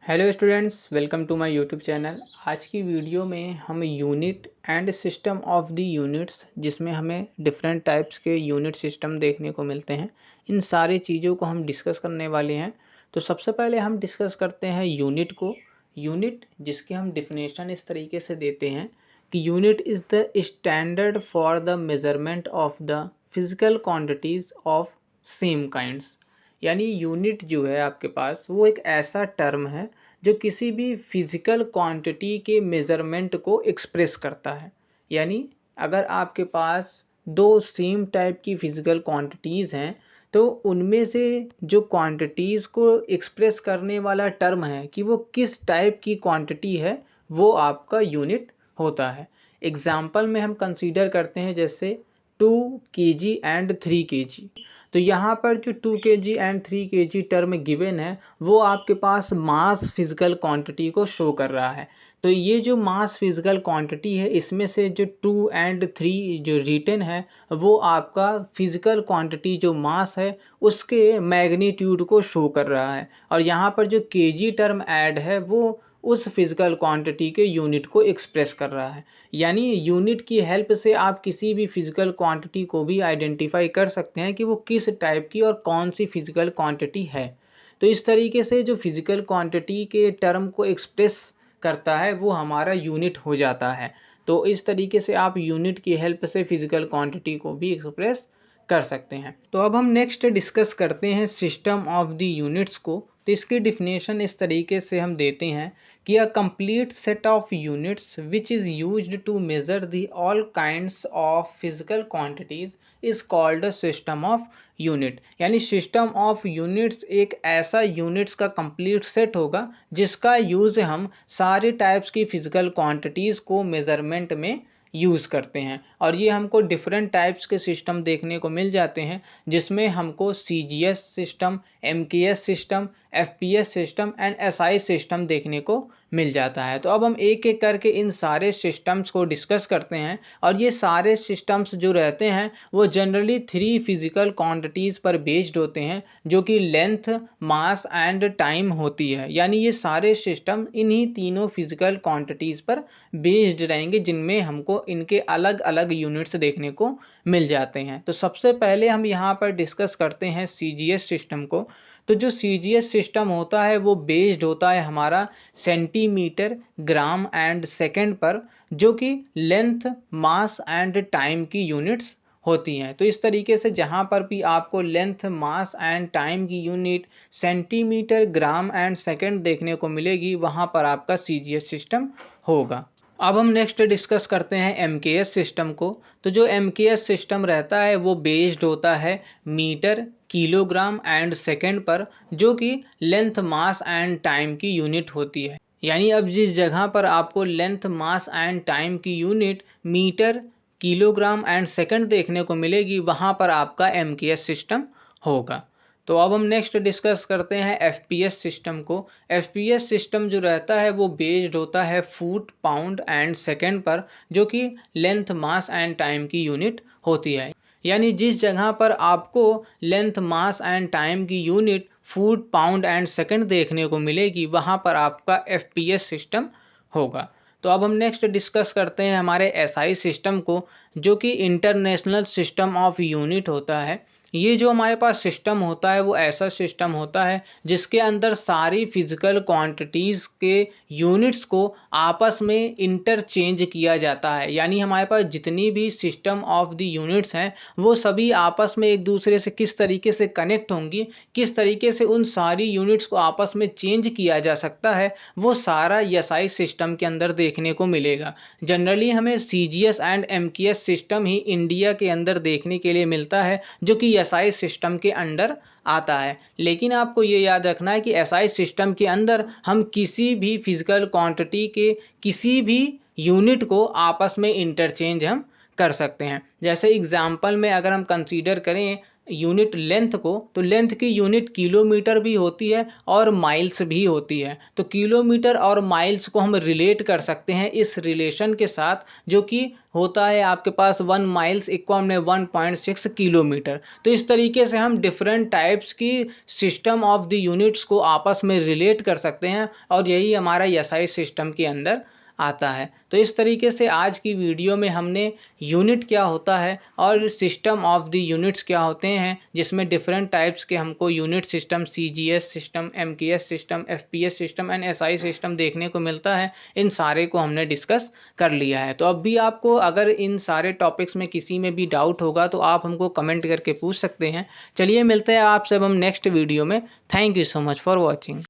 Hello students, welcome to my YouTube channel. आज की video में हम unit and system of the units, जिसमें हमें डिफरेंट टाइप्स के यूनिट सिस्टम देखने को मिलते हैं, इन सारी चीज़ों को हम डिस्कस करने वाले हैं। तो सबसे पहले हम डिस्कस करते हैं यूनिट को। यूनिट जिसकी हम डिफिनेशन इस तरीके से देते हैं कि unit is the standard for the measurement of the physical quantities of same kinds. यानी यूनिट जो है आपके पास वो एक ऐसा टर्म है जो किसी भी फिजिकल क्वांटिटी के मेज़रमेंट को एक्सप्रेस करता है। यानी अगर आपके पास दो सेम टाइप की फिजिकल क्वांटिटीज़ हैं तो उनमें से जो क्वांटिटीज़ को एक्सप्रेस करने वाला टर्म है कि वो किस टाइप की क्वांटिटी है, वो आपका यूनिट होता है। एग्जाम्पल में हम कंसीडर करते हैं जैसे 2 kg एंड 3 kg। तो यहाँ पर जो 2 kg and 3 kg term given है वो आपके पास मास फिजिकल क्वांटिटी को शो कर रहा है। तो ये जो मास फिजिकल क्वांटिटी है इसमें से जो 2 एंड 3 जो रिटन है वो आपका फिजिकल क्वांटिटी जो मास है उसके मैग्नीट्यूड को शो कर रहा है। और यहाँ पर जो kg टर्म ऐड है वो उस फिजिकल क्वांटिटी के यूनिट को एक्सप्रेस कर रहा है। यानी यूनिट की हेल्प से आप किसी भी फिजिकल क्वांटिटी को भी आइडेंटिफाई कर सकते हैं कि वो किस टाइप की और कौन सी फिजिकल क्वांटिटी है। तो इस तरीके से जो फिजिकल क्वांटिटी के टर्म को एक्सप्रेस करता है वो हमारा यूनिट हो जाता है। तो इस तरीके से आप यूनिट की हेल्प से फिजिकल क्वांटिटी को भी एक्सप्रेस कर सकते हैं। तो अब हम नेक्स्ट डिस्कस करते हैं सिस्टम ऑफ द यूनिट्स को। तो इसकी डिफिनेशन इस तरीके से हम देते हैं कि a complete set of units which is used to measure the all kinds of physical quantities is called a system of unit. यानी सिस्टम ऑफ यूनिट्स एक ऐसा यूनिट्स का कंप्लीट सेट होगा जिसका यूज़ हम सारे टाइप्स की फिजिकल क्वांटिटीज़ को मेज़रमेंट में यूज़ करते हैं। और ये हमको डिफरेंट टाइप्स के सिस्टम देखने को मिल जाते हैं, जिसमें हमको CGS system, MKS system, FPS system and SI system देखने को मिल जाता है। तो अब हम एक एक करके इन सारे सिस्टम्स को डिस्कस करते हैं। और ये सारे सिस्टम्स जो रहते हैं वो जनरली 3 फिजिकल क्वांटिटीज़ पर बेस्ड होते हैं, जो कि लेंथ, मास एंड टाइम होती है। यानी ये सारे सिस्टम इन्हीं तीनों फिजिकल क्वांटिटीज़ पर बेस्ड रहेंगे, जिनमें हमको इनके अलग अलग यूनिट्स देखने को मिल जाते हैं। तो सबसे पहले हम यहाँ पर डिस्कस करते हैं CGS सिस्टम को। तो जो CGS सिस्टम होता है वो बेस्ड होता है हमारा सेंटीमीटर, ग्राम एंड सेकंड पर, जो कि लेंथ, मास एंड टाइम की यूनिट्स होती हैं। तो इस तरीके से जहाँ पर भी आपको लेंथ, मास एंड टाइम की unit centimetre, gram and second देखने को मिलेगी, वहाँ पर आपका CGS सिस्टम होगा। अब हम नेक्स्ट डिस्कस करते हैं MKS सिस्टम को। तो जो MKS सिस्टम रहता है वो बेस्ड होता है मीटर, किलोग्राम एंड सेकंड पर, जो कि लेंथ, मास एंड टाइम की यूनिट होती है। यानी अब जिस जगह पर आपको लेंथ, मास एंड टाइम की unit metre, kilogram and second देखने को मिलेगी, वहाँ पर आपका MKS सिस्टम होगा। तो अब हम नेक्स्ट डिस्कस करते हैं FPS सिस्टम को। FPS सिस्टम जो रहता है वो बेस्ड होता है फुट, पाउंड एंड सेकंड पर, जो कि लेंथ, मास एंड टाइम की यूनिट होती है। यानी जिस जगह पर आपको लेंथ, मास एंड टाइम की unit foot, pound and second देखने को मिलेगी, वहाँ पर आपका FPS सिस्टम होगा। तो अब हम नेक्स्ट डिस्कस करते हैं हमारे SI सिस्टम को, जो कि इंटरनेशनल सिस्टम ऑफ यूनिट होता है। ये जो हमारे पास सिस्टम होता है वो ऐसा सिस्टम होता है जिसके अंदर सारी फिजिकल क्वांटिटीज़ के यूनिट्स को आपस में इंटरचेंज किया जाता है। यानी हमारे पास जितनी भी सिस्टम ऑफ द यूनिट्स हैं वो सभी आपस में एक दूसरे से किस तरीके से कनेक्ट होंगी, किस तरीके से उन सारी यूनिट्स को आपस में चेंज किया जा सकता है, वो सारा SI सिस्टम के अंदर देखने को मिलेगा। जनरली हमें CGS and MKS system he India के अंदर देखने के लिए मिलता है, जो कि SI सिस्टम के अंडर आता है। लेकिन आपको ये याद रखना है कि SI सिस्टम के अंदर हम किसी भी फिजिकल क्वांटिटी के किसी भी यूनिट को आपस में इंटरचेंज हम कर सकते हैं। जैसे एग्जाम्पल में अगर हम कंसीडर करें यूनिट लेंथ को, तो लेंथ की यूनिट किलोमीटर भी होती है और माइल्स भी होती है। तो किलोमीटर और माइल्स को हम रिलेट कर सकते हैं इस रिलेशन के साथ, जो कि होता है आपके पास 1 माइल्स इक्वल में 1.6 किलोमीटर। तो इस तरीके से हम डिफरेंट टाइप्स की सिस्टम ऑफ द यूनिट्स को आपस में रिलेट कर सकते हैं, और यही हमारा एसआई सिस्टम के अंदर आता है। तो इस तरीके से आज की वीडियो में हमने यूनिट क्या होता है और सिस्टम ऑफ द यूनिट्स क्या होते हैं, जिसमें डिफरेंट टाइप्स के हमको unit system, CGS system, MKS system, FPS system and SI system देखने को मिलता है, इन सारे को हमने डिस्कस कर लिया है। तो अब भी आपको अगर इन सारे टॉपिक्स में किसी में भी डाउट होगा तो आप हमको कमेंट करके पूछ सकते हैं। चलिए मिलते हैं आपसे अब हम नेक्स्ट वीडियो में। Thank you so much for watching.